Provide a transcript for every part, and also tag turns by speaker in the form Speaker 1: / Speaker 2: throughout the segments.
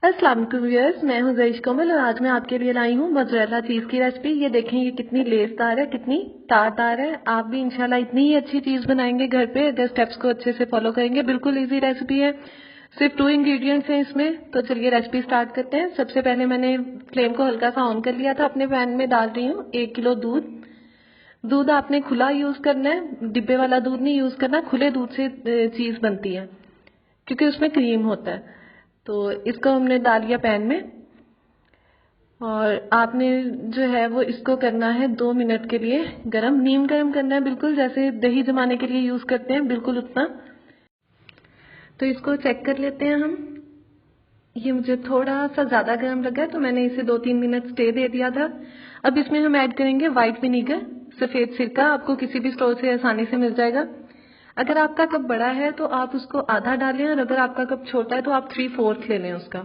Speaker 1: अस्सलाम वालेकुम व्यूअर्स, मैं हूं जईश कोमल और आज मैं आपके लिए लाई हूं मोज़रेला चीज़ की रेसिपी। ये देखें, ये कितनी लेसदार है, कितनी तारदार है। आप भी इंशाल्लाह इतनी ही अच्छी चीज़ बनाएंगे घर पे अगर स्टेप्स को अच्छे से फॉलो करेंगे। बिल्कुल इजी रेसिपी है, सिर्फ 2 इंग्रेडिएंट्स हैं इसमें। तो चलिए रेसिपी स्टार्ट करते हैं। सबसे पहले मैंने फ्लेम को हल्का सा ऑन कर लिया था। अपने पैन में डाल रही हूँ 1 किलो दूध। दूध आपने खुला यूज करना है, डिब्बे वाला दूध नहीं यूज करना। खुले दूध से चीज़ बनती है क्योंकि उसमें क्रीम होता है। तो इसको हमने डाल लिया पैन में और आपने जो है वो इसको करना है 2 मिनट के लिए गरम। नीम गरम करना है, बिल्कुल जैसे दही जमाने के लिए यूज करते हैं, बिल्कुल उतना। तो इसको चेक कर लेते हैं हम। ये मुझे थोड़ा सा ज्यादा गर्म लगा तो मैंने इसे 2-3 मिनट स्टे दे दिया था। अब इसमें हम ऐड करेंगे व्हाइट विनीगर, सफेद सिरका। आपको किसी भी स्टोर से आसानी से मिल जाएगा। अगर आपका कप बड़ा है तो आप उसको आधा डालें और अगर आपका कप छोटा है तो आप 3/4 ले लें उसका।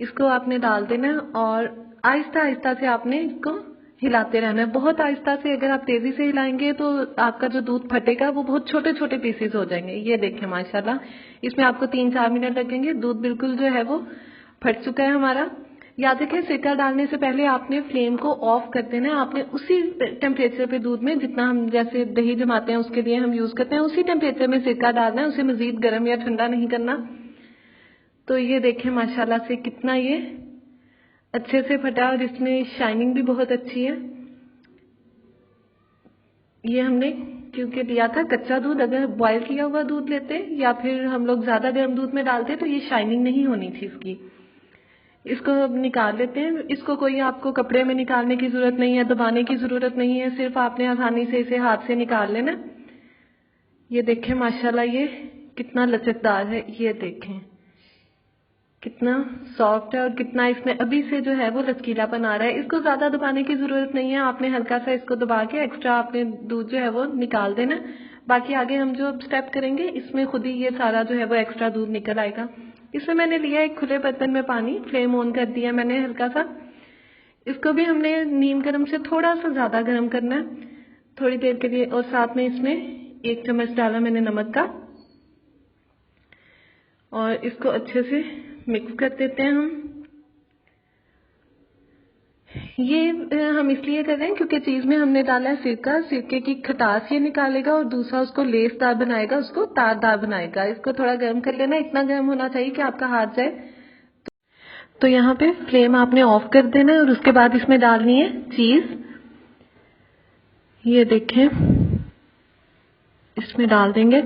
Speaker 1: इसको आपने डाल देना है और आहिस्ता आहिस्ता से आपने इसको हिलाते रहना है। बहुत आहिस्ता से, अगर आप तेजी से हिलाएंगे तो आपका जो दूध फटेगा वो बहुत छोटे छोटे पीसेस हो जाएंगे। ये देखें माशाल्लाह, इसमें आपको 3-4 मिनट लगेंगे। दूध बिल्कुल जो है वो फट चुका है हमारा। याद रखें, सिरका डालने से पहले आपने फ्लेम को ऑफ कर देना है। आपने उसी टेम्परेचर पे दूध में जितना हम जैसे दही जमाते हैं उसके लिए हम यूज करते हैं, उसी टेम्परेचर में सिरका डालना है। उसे मजीद गर्म या ठंडा नहीं करना। तो ये देखें माशाल्लाह से कितना ये अच्छे से फटा और इसमें शाइनिंग भी बहुत अच्छी है। ये हमने क्योंकि लिया था कच्चा दूध। अगर बॉयल किया हुआ दूध लेते या फिर हम लोग ज्यादा गर्म दूध में डालते तो ये शाइनिंग नहीं होनी थी इसकी। इसको अब निकाल लेते हैं। इसको कोई आपको कपड़े में निकालने की जरूरत नहीं है, दबाने की जरूरत नहीं है, सिर्फ आपने आसानी से इसे हाथ से निकाल लेना। ये देखें माशाल्लाह ये कितना लचकदार है। ये देखें कितना सॉफ्ट है और कितना इसमें अभी से जो है वो लचकीलापन आ रहा है। इसको ज्यादा दबाने की जरूरत नहीं है। आपने हल्का सा इसको दबा के एक्स्ट्रा आपने दूध जो है वो निकाल देना। बाकी आगे हम जो स्टेप करेंगे इसमें खुद ही ये सारा जो है वो एक्स्ट्रा दूध निकल आएगा। इसमें मैंने लिया एक खुले बर्तन में पानी, फ्लेम ऑन कर दिया मैंने हल्का सा। इसको भी हमने नीम गर्म से थोड़ा सा ज्यादा गर्म करना है थोड़ी देर के लिए। और साथ में इसमें 1 चम्मच डाला मैंने नमक का और इसको अच्छे से मिक्स कर देते हैं हम। ये हम इसलिए कर रहे हैं क्योंकि चीज में हमने डाला है सिरका। सिरके की खटास ये निकालेगा और दूसरा उसको लेसदार बनाएगा, उसको तारदार बनाएगा। इसको थोड़ा गर्म कर लेना, इतना गर्म होना चाहिए कि आपका हाथ जाए। तो यहाँ पे फ्लेम आपने ऑफ कर देना है और उसके बाद इसमें डालनी है चीज। ये देखें, इसमें डाल देंगे।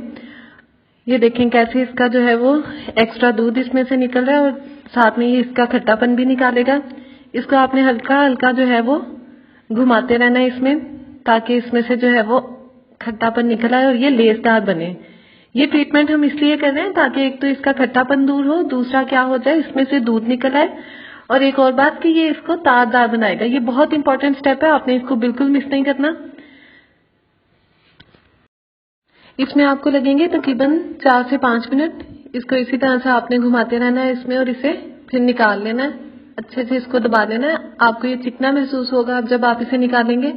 Speaker 1: ये देखें कैसे इसका जो है वो एक्स्ट्रा दूध इसमें से निकल रहा है और साथ में ये इसका खट्टापन भी निकालेगा। इसको आपने हल्का हल्का जो है वो घुमाते रहना है इसमें, ताकि इसमें से जो है वो खट्टापन निकल आए और ये लेसदार बने। ये ट्रीटमेंट हम इसलिए कर रहे हैं ताकि एक तो इसका खट्टापन दूर हो, दूसरा क्या हो जाए इसमें से दूध निकल आए, और एक और बात कि ये इसको तारदार बनाएगा। ये बहुत इंपॉर्टेंट स्टेप है, आपने इसको बिल्कुल मिस नहीं करना। इसमें आपको लगेंगे तकरीबन 4 से 5 मिनट। इसको इसी तरह से आपने घुमाते रहना है इसमें और इसे फिर निकाल लेना है। अच्छे से इसको दबा लेना है। आपको ये चिकना महसूस होगा जब आप इसे निकालेंगे।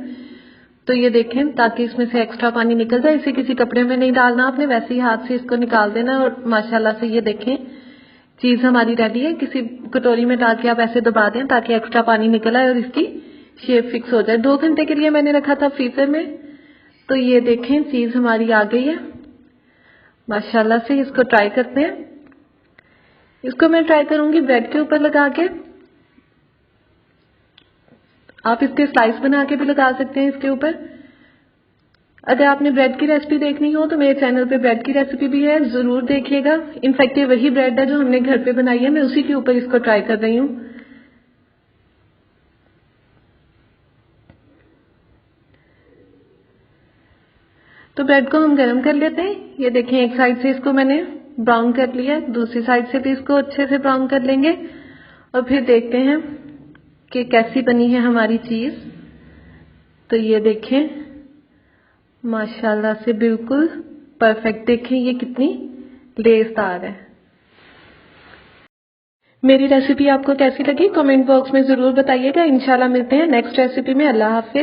Speaker 1: तो ये देखें, ताकि इसमें से एक्स्ट्रा पानी निकल जाए। इसे किसी कपड़े में नहीं डालना आपने, वैसे ही हाथ से इसको निकाल देना। और माशाल्लाह से ये देखें चीज हमारी रेडी है। किसी कटोरी में डाल के आप ऐसे दबा दें ताकि एक्स्ट्रा पानी निकल आए और इसकी शेप फिक्स हो जाए। 2 घंटे के लिए मैंने रखा था फ्रीजर में। तो ये देखें चीज हमारी आ गई है माशाल्लाह से। इसको ट्राई करते हैं। इसको मैं ट्राई करूंगी ब्रेड के ऊपर लगा के। आप इसके स्लाइस बना के भी लगा सकते हैं इसके ऊपर। अगर आपने ब्रेड की रेसिपी देखनी हो तो मेरे चैनल पे ब्रेड की रेसिपी भी है, जरूर देखिएगा। इनफैक्ट ये वही ब्रेड है जो हमने घर पे बनाई है, मैं उसी के ऊपर इसको ट्राई कर रही हूँ। तो ब्रेड को हम गर्म कर लेते हैं। ये देखें, एक साइड से इसको मैंने ब्राउन कर लिया, दूसरी साइड से भी इसको अच्छे से ब्राउन कर लेंगे और फिर देखते हैं कि कैसी बनी है हमारी चीज। तो ये देखें माशाल्लाह से बिल्कुल परफेक्ट। देखें ये कितनी लेसदार है। मेरी रेसिपी आपको कैसी लगी कमेंट बॉक्स में जरूर बताइएगा। इंशाल्लाह मिलते हैं नेक्स्ट रेसिपी में। अल्लाह हाफिज।